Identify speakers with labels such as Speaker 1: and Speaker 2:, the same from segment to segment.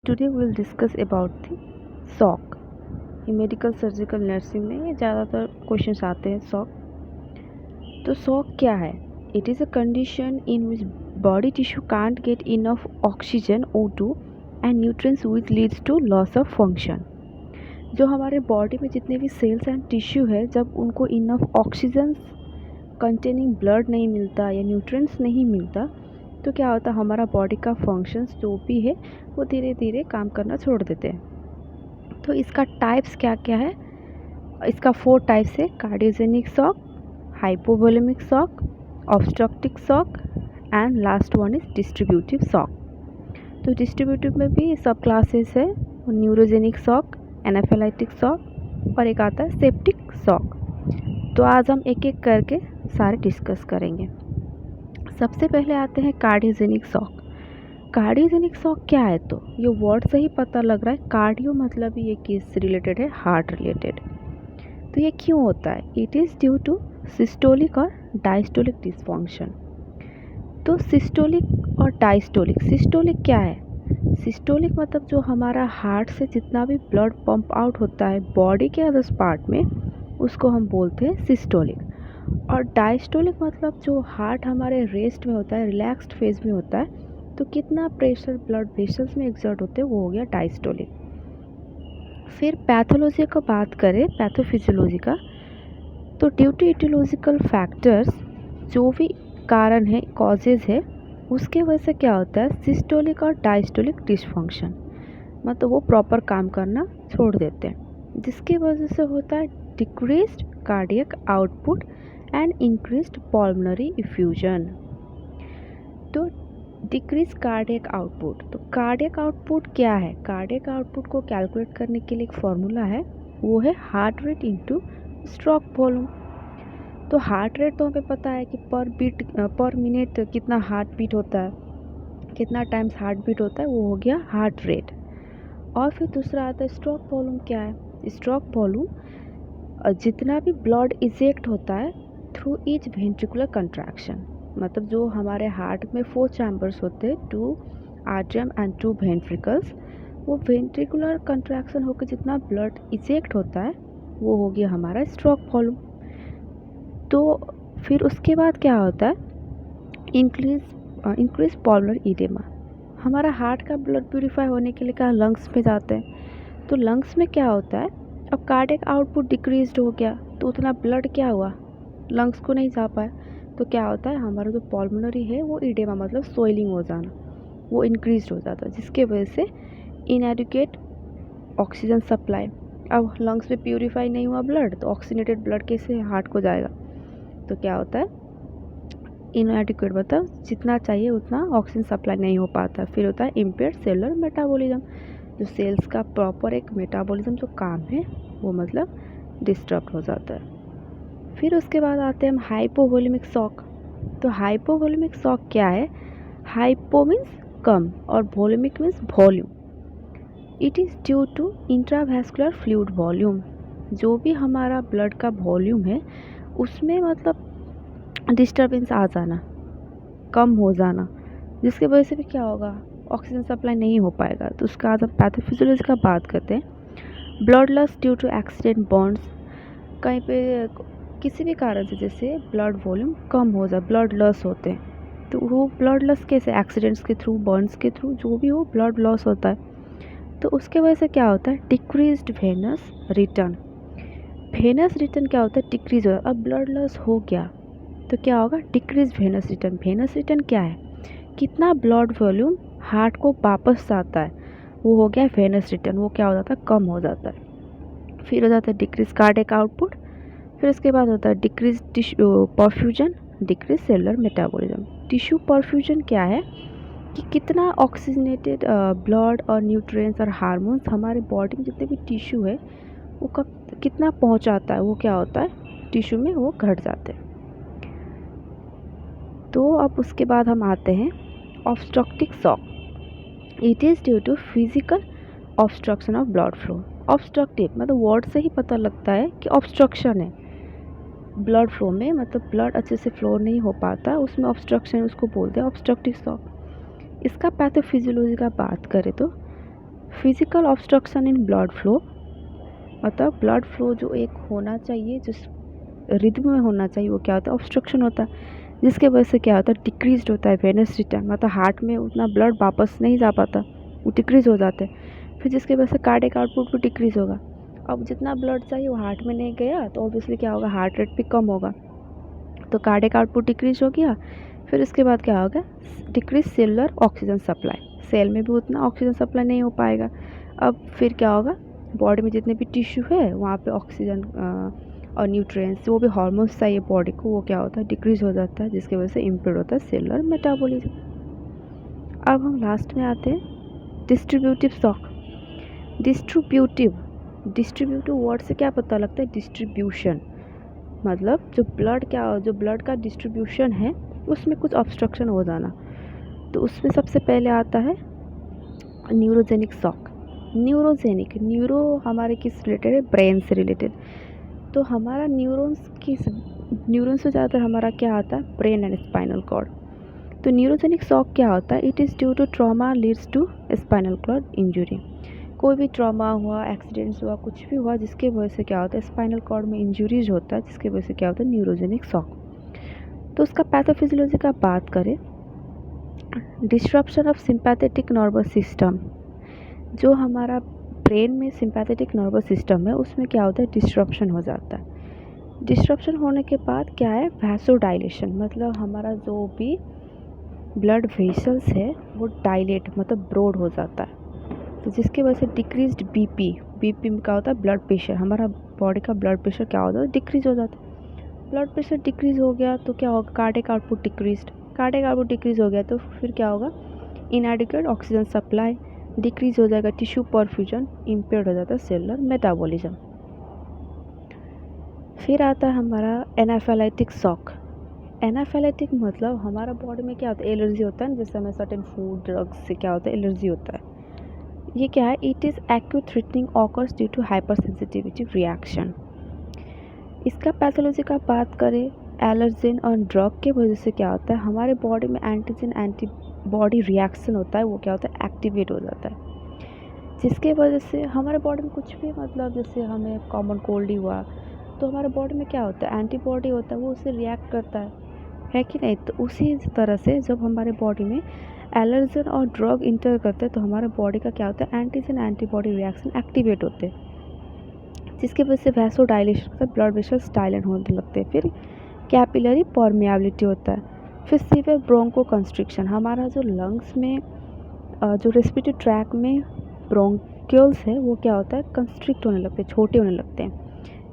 Speaker 1: Today we will discuss about the shock. ये medical surgical nursing में ये ज़्यादातर क्वेश्चंस आते हैं शॉक। तो शॉक क्या है? It is a condition in which body tissue can't get enough oxygen O2 and nutrients which leads to loss of function. जो हमारे बॉडी में जितने भी सेल्स एंड टिश्यू है, जब उनको इनफ ऑक्सीजन कंटेनिंग ब्लड नहीं मिलता या न्यूट्रिएंट्स नहीं मिलता तो क्या होता है, हमारा बॉडी का फंक्शंस जो भी है वो धीरे धीरे काम करना छोड़ देते हैं। तो इसका टाइप्स क्या क्या है? इसका 4 टाइप्स है: cardiogenic shock, hypovolemic shock, obstructive shock and last one is distributive shock. तो डिस्ट्रीब्यूटिव में भी सब क्लासेस है: न्यूरोजेनिक शॉक, एनाफिलाइटिक शॉक और एक आता है सेप्टिक शॉक। तो आज हम एक एक करके सारे डिस्कस करेंगे। सबसे पहले आते हैं कार्डियोजेनिक शॉक। कार्डियोजेनिक शॉक क्या है? तो ये वर्ड से ही पता लग रहा है, कार्डियो मतलब ये किस रिलेटेड है? Heart related. तो ये क्यों होता है? It is due to systolic और डायस्टोलिक डिसफंक्शन। तो सिस्टोलिक और डायस्टोलिक, सिस्टोलिक क्या है? सिस्टोलिक मतलब जो हमारा हार्ट से जितना भी ब्लड पंप आउट होता है बॉडी के अदर पार्ट में, उसको हम बोलते हैं सिस्टोलिक। और डायस्टोलिक मतलब जो हार्ट हमारे रेस्ट में होता है, रिलैक्स्ड फेज में होता है, तो कितना प्रेशर ब्लड वेसल्स में एक्सर्ट होते हैं, वो हो गया डायस्टोलिक। फिर पैथोलॉजी का बात करें, पैथोफिजियोलॉजी का, तो ड्यू टू इटियोलॉजिकल फैक्टर्स, जो भी कारण है, कॉजेज है, उसके वजह से क्या होता है, सिस्टोलिक और डायस्टोलिक डिसफंक्शन, मतलब वो प्रॉपर काम करना छोड़ देते हैं, जिसकी वजह से होता है decreased cardiac output and increased pulmonary effusion. तो डिक्रीज कार्डियक आउटपुट, तो कार्डियक आउटपुट क्या है? कार्डियक आउटपुट को कैलकुलेट करने के लिए एक फॉर्मूला है, वो है heart rate into stroke volume. तो हार्ट रेट तो हमें पता है कि पर मिनट कितना हार्ट बीट होता है, कितना टाइम्स हार्ट बीट होता है, वो हो गया हार्ट रेट। और फिर दूसरा आता है स्ट्रोक वॉल्यूम। क्या है स्ट्रोक वॉल्यूम? जितना भी ब्लड इजेक्ट होता है थ्रू ईच वेंट्रिकुलर कंट्रैक्शन, मतलब जो हमारे हार्ट में 4 चैम्बर्स होते हैं, 2 आर्टरियम एंड 2 वेंट्रिकल्स, वो वेंट्रिकुलर कंट्रैक्शन होकर जितना ब्लड इजेक्ट होता है वो हो गया हमारा स्ट्रोक वॉल्यूम। तो फिर उसके बाद क्या होता है, इंक्रीज पल्मोनरी इडेमा। हमारा हार्ट का ब्लड प्यूरिफाई होने के लिए क्या लंग्स में जाते हैं, तो लंग्स में क्या होता है, अब कार्डियक आउटपुट डिक्रीज हो गया तो उतना ब्लड क्या हुआ, लंग्स को नहीं जा पाया, तो क्या होता है, हमारा जो पल्मोनरी है वो इडेमा मतलब सोइलिंग हो जाना, वो इंक्रीज हो जाता है, जिसके वजह से इनएडिक्वेट ऑक्सीजन सप्लाई। अब लंग्स में प्यूरिफाई नहीं हुआ ब्लड, तो ऑक्सीनेटेड ब्लड कैसे हार्ट को जाएगा? तो क्या होता है, इनएडिक्वेट मतलब जितना चाहिए उतना ऑक्सीजन सप्लाई नहीं हो पाता। फिर होता है इम्पेयर्ड सेलुलर मेटाबॉलिज्म, जो सेल्स का प्रॉपर एक मेटाबॉलिज्म जो काम है वो मतलब डिस्टर्ब हो जाता है। फिर उसके बाद आते हैं हम हाइपोवोलेमिक शॉक। तो हाइपोवोलेमिक शॉक क्या है? हाइपो मीन्स कम और volemic means volume. It is due to intravascular fluid volume. जो भी हमारा ब्लड का वॉल्यूम है उसमें मतलब डिस्टर्बेंस आ जाना, कम हो जाना, जिसकी वजह से भी क्या होगा, ऑक्सीजन सप्लाई नहीं हो पाएगा। तो उसका आज हम पैथोफिजियोलॉजी का बात करते हैं। Blood loss due to accident burns, कहीं पे किसी भी कारण से जैसे ब्लड वॉल्यूम कम हो जाए, ब्लड लॉस होते हैं, तो वो ब्लड लॉस कैसे? एक्सीडेंट्स के थ्रू, बर्न्स के थ्रू, जो भी हो ब्लड लॉस होता है, तो उसके वजह से क्या होता है, decreased Venus return. Venus return क्या होता है, डिक्रीज हो। अब ब्लड लॉस हो गया तो क्या होगा, decrease Venus return. Venus return क्या है, कितना ब्लड वॉल्यूम हार्ट को वापस आता है, वो हो गया वेनस रिटर्न, वो क्या हो जाता है, कम हो जाता है। फिर हो जाता है डिक्रीज कार्डियक आउटपुट। फिर उसके बाद होता है decrease tissue perfusion, decrease cellular metabolism. Tissue perfusion क्या है कि कितना ऑक्सीजनेटेड ब्लड और न्यूट्रिएंट्स और हार्मोन्स हमारे बॉडी में जितने भी टिश्यू है वो कितना पहुंचाता है, वो क्या होता है, टिश्यू में वो घट जाते हैं। तो अब उसके बाद हम आते हैं obstructive shock. It is due to physical obstruction of blood flow. Obstructive मतलब वर्ड से ही पता लगता है कि ऑब्स्ट्रक्शन है ब्लड फ्लो में, मतलब ब्लड अच्छे से फ्लो नहीं हो पाता, उसमें ऑब्स्ट्रक्शन, उसको बोलते हैं ऑब्स्ट्रक्टिव शॉक। इसका पैथोफिजियोलॉजी का बात करें तो physical obstruction in blood flow, मतलब ब्लड फ्लो जो एक होना चाहिए, जिस रिदम में होना चाहिए, वो क्या होता है, ऑब्स्ट्रक्शन होता है, जिसके वजह से क्या होता है, डिक्रीज होता है वेनस रिटर्न, मतलब हार्ट में उतना ब्लड वापस नहीं जा पाता, वो डिक्रीज हो जाते हैं। फिर जिसके वजह से कार्डियक आउटपुट भी डिक्रीज होगा। अब जितना ब्लड चाहिए वो हार्ट में नहीं गया तो ऑब्वियसली क्या होगा, हार्ट रेट भी कम होगा, तो कार्डियक आउटपुट डिक्रीज हो गया। फिर इसके बाद क्या होगा, decrease cellular oxygen supply, cell में भी उतना ऑक्सीजन सप्लाई नहीं हो पाएगा। अब फिर क्या होगा, बॉडी में जितने भी टिश्यू है वहाँ पे ऑक्सीजन और न्यूट्रिएंट्स, वो भी हार्मोन्स चाहिए बॉडी को, वो क्या होता है, डिक्रीज हो जाता है, जिसकी वजह से इम्पेयर होता है सेलुलर मेटाबॉलिज्म। अब हम लास्ट में आते हैं डिस्ट्रीब्यूटिव शॉक। डिस्ट्रीब्यूटिव वर्ड से क्या पता लगता है, डिस्ट्रीब्यूशन, मतलब जो ब्लड का डिस्ट्रीब्यूशन है उसमें कुछ ऑब्स्ट्रक्शन हो जाना। तो उसमें सबसे पहले आता है न्यूरोजेनिक शॉक। न्यूरो हमारे किस रिलेटेड है, ब्रेन से रिलेटेड। तो हमारा न्यूरॉन्स से ज़्यादातर हमारा क्या आता है, ब्रेन एंड स्पाइनल कॉर्ड। तो न्यूरोजेनिक शॉक क्या होता है, it is due to trauma leads to spinal cord injury. कोई भी ट्रॉमा हुआ, एक्सीडेंट्स हुआ, कुछ भी हुआ, जिसके वजह से क्या होता है, स्पाइनल कॉर्ड में इंजरीज होता है, जिसकी वजह से क्या होता है, न्यूरोजेनिक शॉक। तो उसका पैथोफिजियोलॉजी का बात करें, disruption of sympathetic nervous system, जो हमारा ब्रेन में सिंपैथेटिक नर्वस सिस्टम है उसमें क्या होता है, डिस्ट्रप्शन हो जाता है। डिस्ट्रप्शन होने के बाद क्या है, वैसोडाइलेशन, मतलब हमारा जो भी ब्लड वेसल्स है वो डायलेट, मतलब ब्रॉड हो जाता है, तो जिसकी वजह से डिक्रीज्ड बीपी में क्या होता है, ब्लड प्रेशर, हमारा बॉडी का ब्लड प्रेशर क्या होता है, डिक्रीज हो जाता है। ब्लड प्रेशर डिक्रीज हो गया तो क्या होगा, कार्डियक आउटपुट डिक्रीज हो गया तो फिर क्या होगा, इनएडिक्वेट ऑक्सीजन सप्लाई, डिक्रीज हो जाएगा टिश्यू परफ्यूजन, इम्पेयर्ड हो जाता है सेलुलर मेटाबॉलिज्म। फिर आता है हमारा एनाफाइलेटिक शॉक। एनाफाइलेटिक मतलब हमारा बॉडी में क्या होता है, एलर्जी होता है ना, जैसे हमें सर्टेन फूड ड्रग्स से क्या होता है, एलर्जी होता है। ये क्या है, it is acute threatening occurs due to hyper sensitivity reaction. इसका पैथोलॉजी का बात करें, एलर्जेन और ड्रग के वजह से क्या होता है, हमारे बॉडी में एंटीजन एंटीबॉडी रिएक्शन होता है, वो क्या होता है, एक्टिवेट हो जाता है, जिसके वजह से हमारे बॉडी में कुछ भी, मतलब जैसे हमें कॉमन कोल्ड ही हुआ तो हमारे बॉडी में क्या होता है, एंटीबॉडी होता है, वो उससे रिएक्ट करता है कि नहीं। तो उसी तरह से जब हमारे बॉडी में एलर्जन और ड्रग इंटर करते हैं तो हमारे बॉडी का क्या होता है, एंटीजन एंटीबॉडी रिएक्शन एक्टिवेट होते हैं, जिसकी वजह से वैसोडाइलेशन होता है, ब्लड वेसल्स डायलेट होने लगते हैं। फिर कैपिलरी परमिएबिलिटी होता है। फिर सीवियर ब्रोंको कंस्ट्रिक्शन, हमारा जो लंग्स में जो रेस्पिरेटरी ट्रैक में ब्रोंक्यूल्स है वो क्या होता है, कंस्ट्रिक्ट होने लगते हैं, छोटे होने लगते हैं,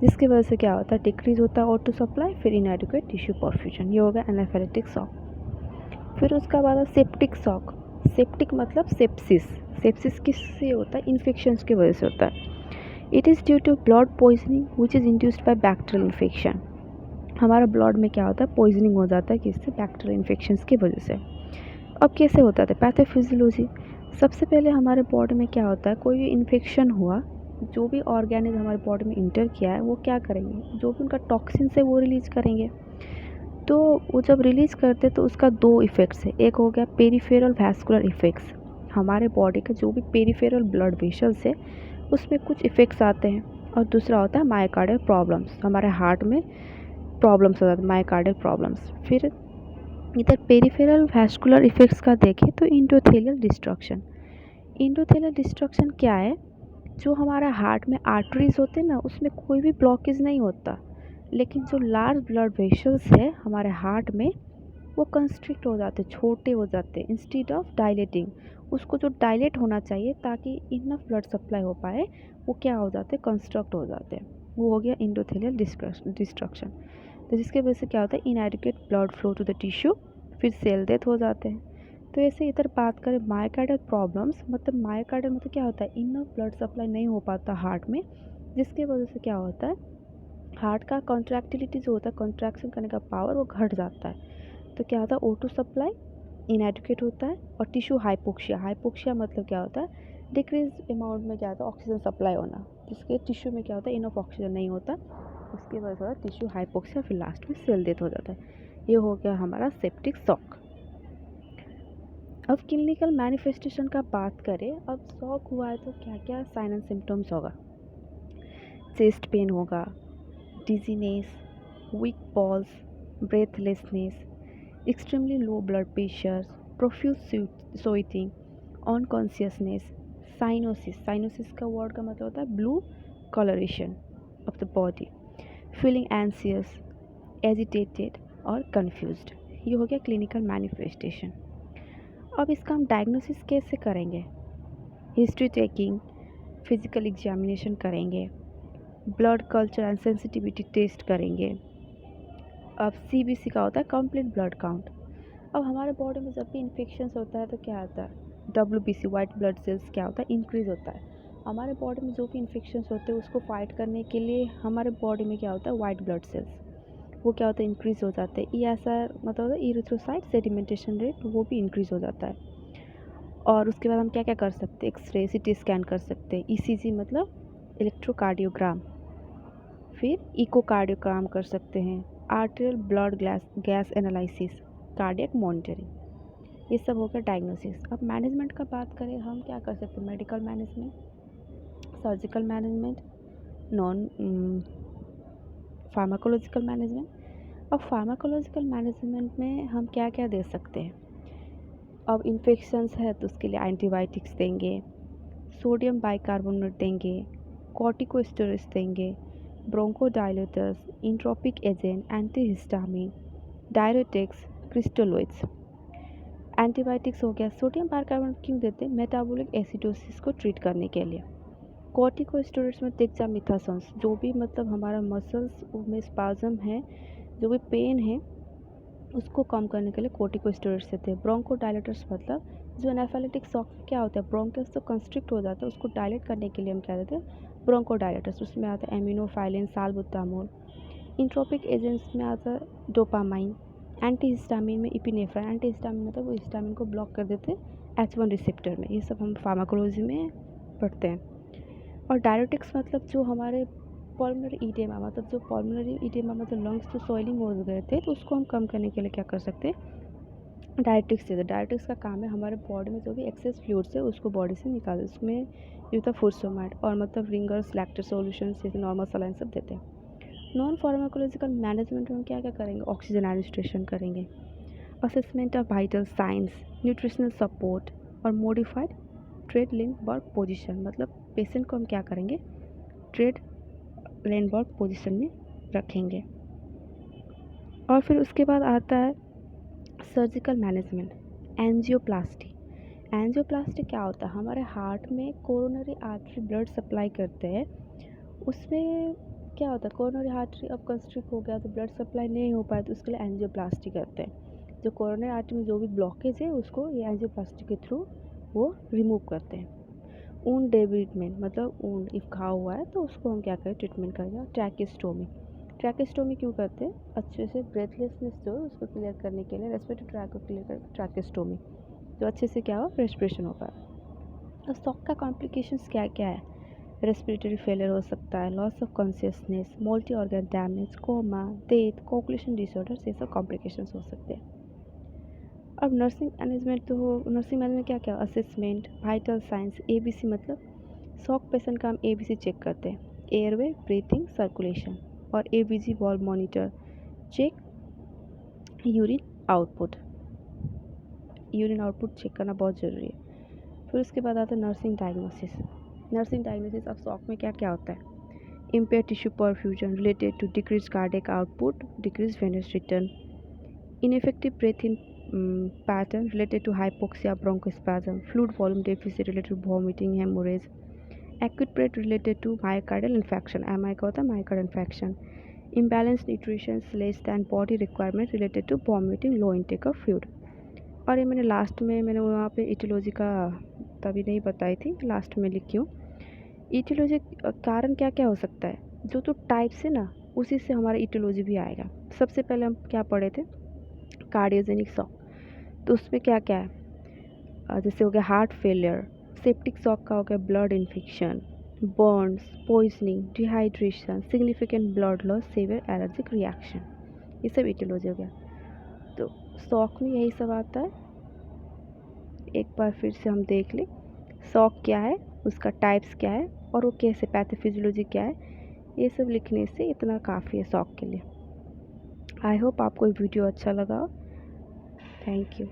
Speaker 1: जिसकी वजह से क्या होता है, डिक्रीज होता है O2 सप्लाई, फिर इनएडिक्वेट टिश्यू परफ्यूजन, ये हो गया एनाफाइलेटिक शॉक। फिर उसका बाद है सेप्टिक शॉक। सेप्टिक मतलब सेप्सिस किससे होता है, इन्फेक्शंस की वजह से होता है। It is due to blood poisoning which is induced by bacterial infection, हमारा ब्लड में क्या होता है, पॉइजनिंग हो जाता है, किससे, बैक्टीरियल इन्फेक्शंस की वजह से। अब कैसे होता है पैथोफिजियोलॉजी, सबसे पहले हमारे बॉडी में क्या होता है, कोई भी इन्फेक्शन हुआ, जो भी ऑर्गेनिज्म हमारे बॉडी में इंटर किया है वो क्या करेंगे, जो भी उनका टॉक्सिन है वो रिलीज करेंगे। तो वो जब रिलीज़ करते तो उसका दो इफ़ेक्ट्स है, एक हो गया पेरिफेरल वैस्कुलर इफ़ेक्ट्स, हमारे बॉडी का जो भी पेरिफेरल ब्लड वेसल्स है उसमें कुछ इफ़ेक्ट्स आते हैं, और दूसरा होता है मायोकार्डियल प्रॉब्लम्स, हमारे हार्ट में प्रॉब्लम्स हो जाते हैं, मायोकार्डियल प्रॉब्लम्स। फिर इधर पेरिफेरल वैस्कुलर इफ़ेक्ट्स का देखें तो इंडोथेलियल डिस्ट्रक्शन क्या है, जो हमारा हार्ट में आर्टरीज होते हैं ना उसमें कोई भी ब्लॉकेज नहीं होता, लेकिन जो लार्ज ब्लड वेसल्स है हमारे हार्ट में वो कंस्ट्रिक्ट हो जाते, छोटे हो जाते, इंस्टीड ऑफ डायलेटिंग, उसको जो डायलेट होना चाहिए ताकि इनफ ब्लड सप्लाई हो पाए, वो क्या हो जाते, कंस्ट्रक्ट हो जाते हैं, वो हो गया इंडोथेलियल डिस्ट्रक्शन। तो जिसके वजह से क्या होता है, inadequate blood flow to the tissue, फिर सेल डेथ हो जाते हैं। तो ऐसे इधर बात करें मायोकार्डियल प्रॉब्लम्स, मतलब मायोकार्डियल मतलब क्या होता है, इनफ ब्लड सप्लाई नहीं हो पाता हार्ट में, जिसके वजह से क्या होता है, हार्ट का कॉन्ट्रैक्टिलिटी जो होता है, कॉन्ट्रैक्शन करने का पावर वो घट जाता है, तो क्या होता है, O2 सप्लाई इनएडिक्वेट होता है, और टिश्यू हाइपोक्सिया मतलब क्या होता है, डिक्रीज अमाउंट में क्या होता है, ऑक्सीजन सप्लाई होना, जिसके टिश्यू में क्या होता है, इनफ ऑक्सीजन नहीं होता, उसकी वजह से होता है टिश्यू हाइपोक्सिया, फिर लास्ट में सेल डेथ हो जाता है। ये हो गया हमारा सेप्टिक शॉक। अब क्लिनिकल मैनिफेस्टेशन का बात करें, अब शॉक हुआ है तो क्या क्या साइन एंड सिम्टम्स होगा। चेस्ट पेन होगा, dizziness, weak pulse, breathlessness, extremely low blood pressure, profuse sweating, unconsciousness, cyanosis, cyanosis का वर्ड का मतलब होता है blue coloration of the body, feeling anxious, agitated और confused। ये हो गया क्लिनिकल मैनिफेस्टेशन। अब इसका हम डायग्नोसिस कैसे करेंगे? हिस्ट्री टेकिंग, फिजिकल एग्जामिनेशन करेंगे, blood culture and sensitivity test करेंगे। अब CBC का होता है कंप्लीट ब्लड काउंट। अब हमारे बॉडी में जब भी इन्फेक्शंस होता है तो क्या आता है, WBC वाइट ब्लड सेल्स क्या होता है, इंक्रीज़ होता है। हमारे बॉडी में जो भी इन्फेक्शंस होते हैं उसको फाइट करने के लिए हमारे बॉडी में क्या होता है, वाइट ब्लड सेल्स वो क्या होता है, इंक्रीज़ हो जाते हैं। ESR मतलब होता है इरिथ्रोसाइट सेडिमेंटेशन रेट, वो भी इंक्रीज़ हो जाता है। और उसके बाद हम क्या क्या कर सकते हैं, एक्सरे, CT स्कैन कर सकते हैं, ECG मतलब इलेक्ट्रोकार्डियोग्राम, फिर इकोकार्डियोग्राम कर सकते हैं, arterial blood gas analysis, cardiac monitoring. ये सब हो गया डायग्नोसिस। अब मैनेजमेंट का बात करें, हम क्या कर सकते हैं, medical management, surgical management, non pharmacological management. अब फार्माकोलॉजिकल मैनेजमेंट में हम क्या क्या दे सकते हैं, अब इन्फेक्शंस है तो उसके लिए एंटीबायोटिक्स देंगे, सोडियम बाइकार्बोनेट देंगे, कॉर्टिकोस्टेरॉइड्स देंगे, bronchodilators, inotropic agent, antihistamine, diuretics, crystalloids. Antibiotics हो गया, सोडियम बाइकार्बोनेट क्यों देते हैं, मेटाबॉलिक एसिडोसिस को ट्रीट करने के लिए। कॉर्टिकोस्टेरॉइड्स में डेक्सामेथासोन्स, जो भी मतलब हमारा मसल्स में स्पाज्म है, जो भी पेन है उसको कम करने के लिए कॉर्टिकोस्टेरॉइड्स देते हैं। ब्रोंकोडायलेटर्स मतलब जो एनाफाइलेटिक शॉक क्या होता है, ब्रोंकस तो कंस्ट्रिक्ट हो जाता है, उसको डायलेट करने के लिए हम क्या देते हैं, ब्रोंकोडायलेटर्स। उसमें आता है एमिनोफाइलिन, साल्बुटामोल। इंट्रोपिक एजेंट्स में आता है डोपामाइन। एंटीहिस्टामिन में इपिनेफ्राइन, एंटीहिस्टामिन मतलब वो हिस्टामिन को ब्लॉक कर देते हैं H1 रिसेप्टर में। ये सब हम फार्माकोलॉजी में पढ़ते हैं। और डायरेटिक्स मतलब जो हमारे पल्मोनरी ईडेमा, मतलब जो पल्मोनरी ईडेमा मतलब लंग्स जो स्वेलिंग हो गए थे तो उसको हम कम करने के लिए क्या कर सकते हैं, डायरेटिक्स देते हैं। डायरेटिक्स का काम है हमारे बॉडी में जो भी एक्सेस फ्लूइड्स है उसको बॉडी से निकाल दे। उसमें ये होता है फुरसोमाइड और मतलब रिंगर्स, लैक्टेट सॉल्यूशन जैसे नॉर्मल सलाइन सब देते हैं। नॉन फार्माकोलॉजिकल मैनेजमेंट में हम क्या क्या करेंगे, ऑक्सीजन एडमिनिस्ट्रेशन करेंगे, assessment of vital signs, nutritional support और modified Trendelenburg position. मतलब पेशेंट को हम क्या करेंगे, ट्रेड लिंक वर्क पोजीशन में रखेंगे। और फिर उसके बाद आता है सर्जिकल मैनेजमेंट, एंजियोप्लास्टी। एंजियोप्लास्टी क्या होता है, हमारे हार्ट में कोरोनरी आर्टरी ब्लड सप्लाई करते हैं, उसमें क्या होता है, कोरोनरी आर्टरी अब कंस्ट्रिक्ट हो गया तो ब्लड सप्लाई नहीं हो पाया तो उसके लिए एंजियोप्लास्टी करते हैं। जो कोरोनरी आर्टरी में जो भी ब्लॉकेज है उसको ये एंजियोप्लास्टी के थ्रू वो रिमूव करते हैं। ऊन डेविडमेंट मतलब ऊन इफ घाव हुआ है तो उसको हम क्या करें, ट्रीटमेंट करेंगे। ट्रैकेस्टोमी, ट्रैकेस्टोमी क्यों करते हैं, अच्छे से ब्रेथलेसनेस जो है उसको क्लियर करने के लिए, रेस्पिरेटरी ट्रैक को क्लियर कर ट्रैकेस्टोमी, जो अच्छे से क्या हो, रेस्पिरेशन हो पाए। तो शॉक का कॉम्प्लिकेशंस क्या क्या है, रेस्पिरेटरी फेलियर हो सकता है, loss of consciousness, multi organ damage, coma, death, coagulation disorders, ये सब कॉम्प्लिकेशंस हो सकते हैं। अब नर्सिंग मैनेजमेंट तो नर्सिंग मैनेजमेंट क्या क्या, असेसमेंट, वाइटल साइंस, ABC मतलब शॉक पेशेंट का हम ABC चेक करते हैं, एयरवे, ब्रीथिंग, सर्कुलेशन। और ABG valve monitor, check urine output, urine output check करना बहुत ज़रूरी है। फिर उसके बाद आता है nursing diagnosis. Nursing diagnosis of shock में क्या क्या होता है, impaired tissue perfusion related to decreased cardiac output, decreased venous return, ineffective breathing pattern related to hypoxia, bronchospasm, fluid volume deficit related to vomiting, hemorrhage, acute breath related to myocardial infarction, MI का होता है myocardial infarction, imbalanced nutrition less than body requirement related to vomiting, low intake of fluid। और ये मैंने last में मैंने वहाँ पे इटियोलॉजी का तभी नहीं बताई थी, लास्ट में लिखी हूँ। इटियोलॉजी कारण क्या क्या हो सकता है, जो तो टाइप्स है ना उसी से हमारा इटियोलॉजी भी आएगा। सबसे पहले हम क्या पढ़े थे, कार्डियोजेनिक शॉक, तो उसमें क्या क्या है, जैसे हो गया हार्ट फेलियर, सेप्टिक शॉक का हो गया blood infection, Burns, poisoning, dehydration, significant blood loss, severe allergic reaction, ये सब इटियोलॉजी हो गया। तो शॉक में यही सब आता है। एक बार फिर से हम देख लें शॉक क्या है, उसका टाइप्स क्या है और वो कैसे, पैथोफिजियोलॉजी क्या है। ये सब लिखने से इतना काफ़ी है शॉक के लिए। आई होप आपको ये वीडियो अच्छा लगा। Thank you.